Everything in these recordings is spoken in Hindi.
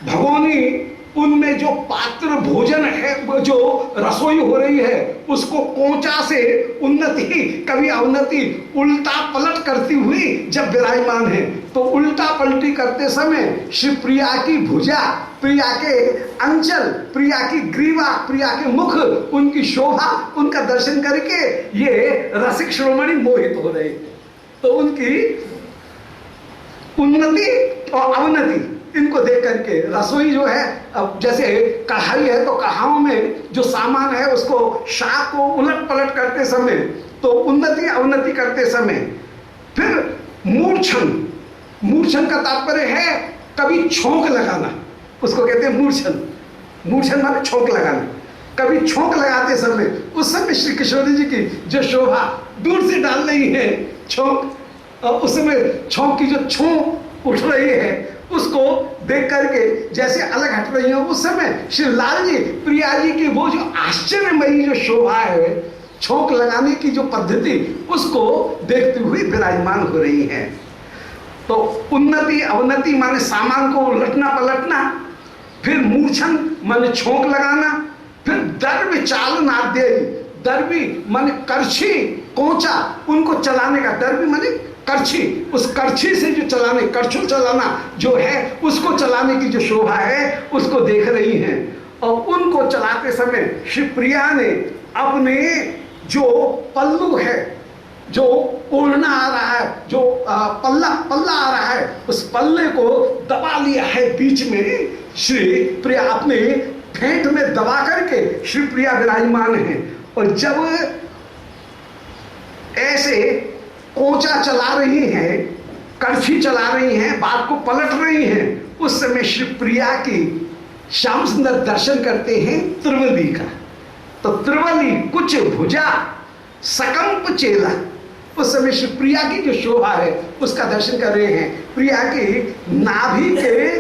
भगोनी, उनमें जो पात्र भोजन है, वो जो रसोई हो रही है, उसको कोंचा से उन्नति कभी अवनति उल्टा पलट करती हुई जब विराजमान है, तो उल्टा पलटी करते समय श्री प्रिया की भुजा, प्रिया के अंचल, प्रिया की ग्रीवा, प्रिया के मुख, उनकी शोभा, उनका दर्शन करके ये रसिक श्रोमणी मोहित हो रहे। तो उनकी उन्नति और अवनति इनको देख करके रसोई जो है, अब जैसे कढ़ाई है तो कढ़ाओं में जो सामान है उसको शाक को उलट पलट करते समय, तो उन्नति अवनति करते समय, फिर मूर्छन, मूर्छन का तात्पर्य है कभी छोंक लगाना, उसको कहते हैं मूर्छन। मूर्छन माने छोंक लगाना, कभी छोंक लगाते समय, उस समय श्री किशोरी जी की जो शोभा दूर से डाल रही है छोंक, उस समय छोंक की जो छोंक उठ रही है उसको देख करके जैसे अलग हट रही हो, उस समय श्री लाल जी प्रिया जी की वो जो आश्चर्यमयी जो शोभा है, छोंक लगाने की जो पद्धति, उसको देखते हुए विराजमान हो रही है। तो उन्नति अवनति माने सामान को उलटना पलटना, फिर मूर्छन माने छोंक लगाना, फिर दर्व चालना दे, दर्वी माने करछी कोंचा उनको चलाने का, दर्वी माने करछी, उस करछी से जो चलाने, करछुल चलाना जो है, उसको चलाने की जो शोभा है उसको देख रही हैं। और उनको चलाते समय श्री प्रिया ने अपने जो पल्लू है, जो ओढ़ना आ रहा है, जो पल्ला आ रहा है, उस पल्ले को दबा लिया है बीच में। श्री प्रिया अपने फेंट में दबा करके श्री प्रिया विराजमान है। और जब ऐसे कोंचा चला रही हैं, करछी चला रही हैं, बात को पलट रही हैं, उस समय श्री प्रिया की श्याम सुंदर दर्शन करते हैं त्रिवली का। तो त्रिवली कुछ भुजा सकंप चेला, उस समय श्री प्रिया की जो शोभा है उसका दर्शन कर रहे हैं। प्रिया की नाभि के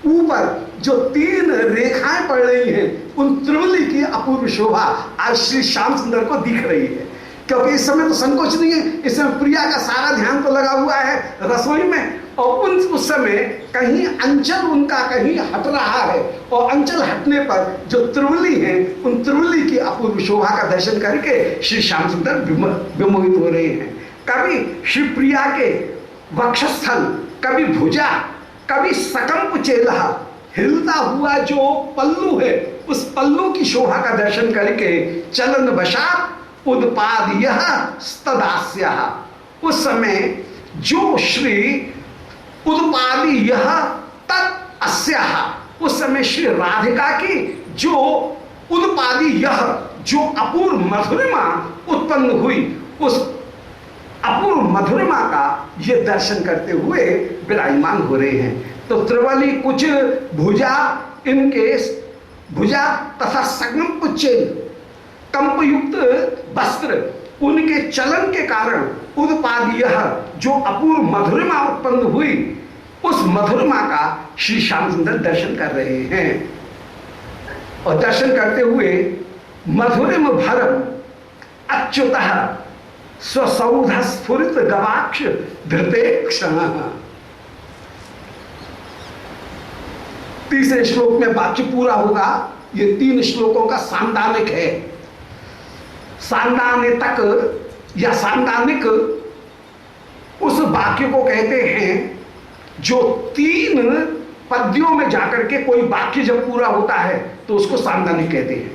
ऊपर जो 3 रेखाएं पड़ रही हैं, उन त्रिवली की अपूर्व शोभा आज श्री श्याम सुंदर को दिख रही है। क्योंकि इस समय तो संकोच नहीं है, इस समय प्रिया का सारा ध्यान तो लगा हुआ है रसोई में, और उस समय कहीं अंचल उनका कहीं हट रहा है, और अंचल हटने पर जो त्रिवली है, उन त्रिवली की अपूर्व शोभा का दर्शन करके श्री श्याम सुंदर विमोहित हो रहे हैं। कभी श्री प्रिया के वक्षस्थल, कभी भुजा, कभी सकंप चेला, हिलता हुआ जो पल्लू है, उस पल्लू की शोभा का दर्शन करके चलन वशात उदपाद यह स्तदास्या, उस समय जो श्री उदपादी यह तत् अस्या, उस समय श्री राधिका की जो उदपादी यह जो अपूर्व मधुरिमा उत्पन्न हुई, उस अपूर्व मधुरिमा का ये दर्शन करते हुए विराजमान हो रहे हैं। तो त्रिवली कुछ भुजा, इनके भुजा तथा संगम चेन कंपयुक्त वस्त्र, उनके चलन के कारण उदपादीय जो अपूर्व मधुरिमा उत्पन्न हुई, उस मधुरिमा का श्री श्याम सुंदर दर्शन कर रहे हैं। और दर्शन करते हुए मधुरिम भरम अच्युतः स्वसौध स्फुरित गवाक्ष धृतेक्ष। तीसरे श्लोक में वाक्य पूरा होगा। ये 3 श्लोकों का सांदानिक है। सांदानिक या सांदानिक उस वाक्य को कहते हैं जो 3 पद्यों में जाकर के कोई वाक्य जब पूरा होता है तो उसको सांदानिक कहते हैं।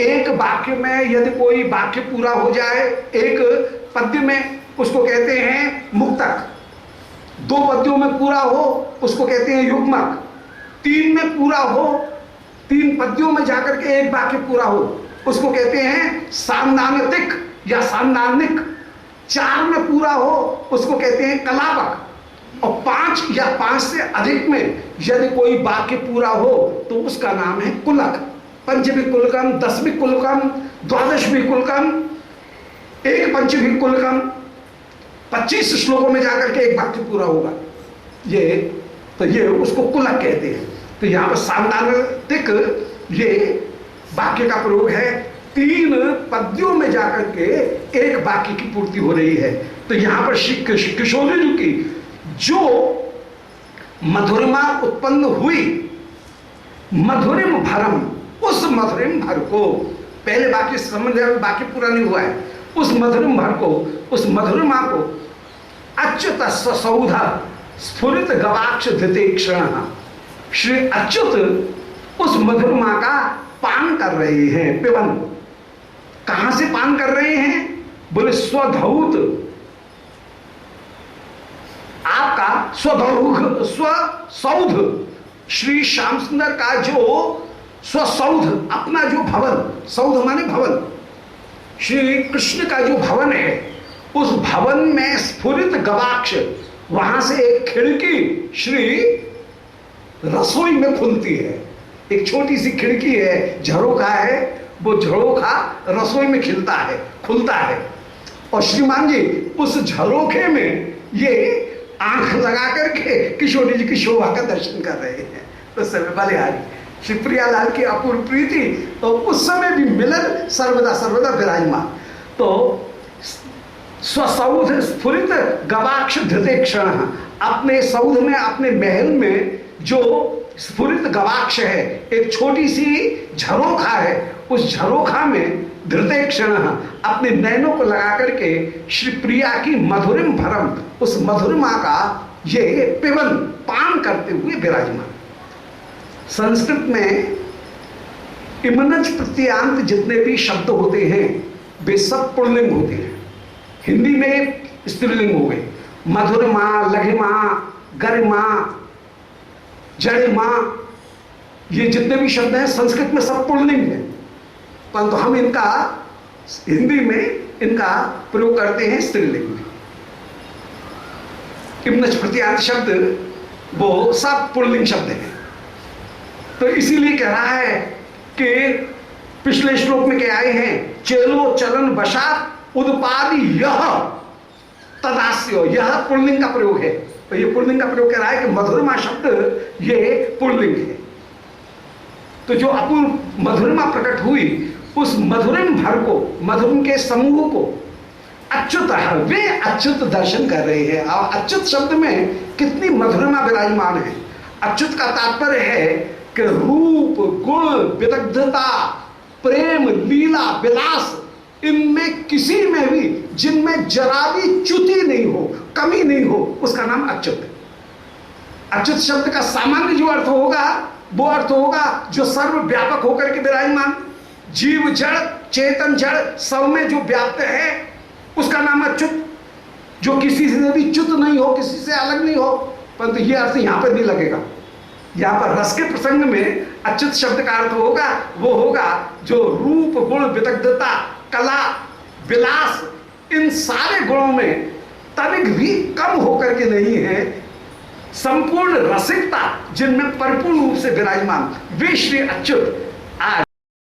एक वाक्य में यदि कोई वाक्य पूरा हो जाए एक पद्य में, उसको कहते हैं मुक्तक। 2 पद्यों में पूरा हो उसको कहते हैं युग्मक। 3 में पूरा हो, 3 पद्यों में जाकर के एक वाक्य पूरा हो, उसको कहते हैं सांदानिक या सांदानिक। 4 में पूरा हो उसको कहते हैं कलावक। और 5 या 5 से अधिक में यदि कोई वाक्य पूरा हो तो उसका नाम है कुलक। 5वीं कुलकम, 10वीं कुलकम, 12वीं कुलकम, 1 पंचमी कुलकम। 25 श्लोकों में जाकर के एक वाक्य पूरा होगा, ये उसको कुलक कहते हैं। तो यहाँ पर सांदानिक ये वाक्य का प्रयोग है। 3 पद्यों में जाकर के एक वाक्य की पूर्ति हो रही है। तो यहाँ पर श्री किशोरी जी की जो मधुरिमा उत्पन्न हुई मधुरिम भरम, उस मधुरिम भर को, पहले बाकी समझ बाकी पूरा नहीं हुआ है, उस मधुरिम भर को, उस मधुरिमा को अच्युत ससौध स्फुरित गवाक्ष धृतेक्षण, श्री अच्युत उस मधुरिमा का पान कर रहे हैं, पिबन। कहां से पान कर रहे हैं? बोले स्वधौत, आपका स्वधौघ स्वसौध, श्री श्याम सुंदर का जो स्वसौध, अपना जो भवन, सौध माने भवन, श्री कृष्ण का जो भवन है, उस भवन में स्फुरित गवाक्ष, वहां से एक खिड़की श्री रसोई में खुलती है। एक छोटी सी खिड़की है, झरोखा है, वो झरोखा रसोई में खिलता है, खुलता है। और श्रीमान जी उस झरोखे में ये आंख लगा करके किशोरी जी की शोभा का दर्शन कर रहे हैं। उस समय बलिहारी श्री प्रियालाल की अपूर्व प्रीति, तो उस समय भी मिलन सर्वदा सर्वदा विराजमान। तो स्वसौध स्फुरित गवाक्ष धृतेक्षण, अपने सौध में, अपने महल में जो स्फुरित गवाक्ष है, एक छोटी सी झरोखा है, उस झरोखा में धृतेक्षण, अपने नैनों को लगा करके श्री प्रिया की मधुरिम भरम, उस मधुरिमा का ये पिबन पान करते हुए विराजमान। संस्कृत में इमनज प्रत्यांत जितने भी शब्द होते हैं वे सब पुल्लिंग होते हैं। हिंदी में स्त्रीलिंग हो गए, मधुरिमा, लघिमा, गरिमा, जड़िमा, ये जितने भी शब्द हैं संस्कृत में सब पुल्लिंग है, परंतु हम इनका हिंदी में इनका प्रयोग करते हैं स्त्रीलिंग में। इमनज प्रत्यांत शब्द वो सब पुल्लिंग शब्द हैं। तो इसीलिए कह रहा है कि पिछले श्लोक में क्या आए हैं, चेलो चलन वशात उदपादि यह तदास्यो, यह पुल्लिंग का प्रयोग है। तो ये पुल्लिंग का प्रयोग कह रहा है कि मधुरिमा शब्द ये पुल्लिंग है। तो जो अपूर्व मधुरिमा प्रकट हुई, उस मधुरिम भर को, मधुरिम के समूह को अच्युत, वे अच्युत दर्शन कर रहे हैं। और अच्युत शब्द में कितनी मधुरिमा विराजमान है। अच्युत का तात्पर्य है कि रूप, गुण, विदग्धता, प्रेम, लीला, विलास, इनमें किसी में भी, जिनमें जरा भी च्युति नहीं हो, कमी नहीं हो, उसका नाम अच्युत है। अच्युत शब्द का सामान्य जो अर्थ होगा वो अर्थ होगा जो सर्वव्यापक होकर के विराजमान, जीव जड़ चेतन जड़ सब में जो व्याप्त है, उसका नाम अच्युत। जो किसी से भी च्युत नहीं हो, किसी से अलग नहीं हो। परंतु यह अर्थ यहां पर नहीं लगेगा। यहां पर रस के प्रसंग में अच्युत शब्द का अर्थ होगा, वो होगा जो रूप, गुण, विदग्धता, कला, विलास, इन सारे गुणों में तनिक भी कम होकर के नहीं है, संपूर्ण रसिकता जिनमें परिपूर्ण रूप से विराजमान, वे श्री अच्युत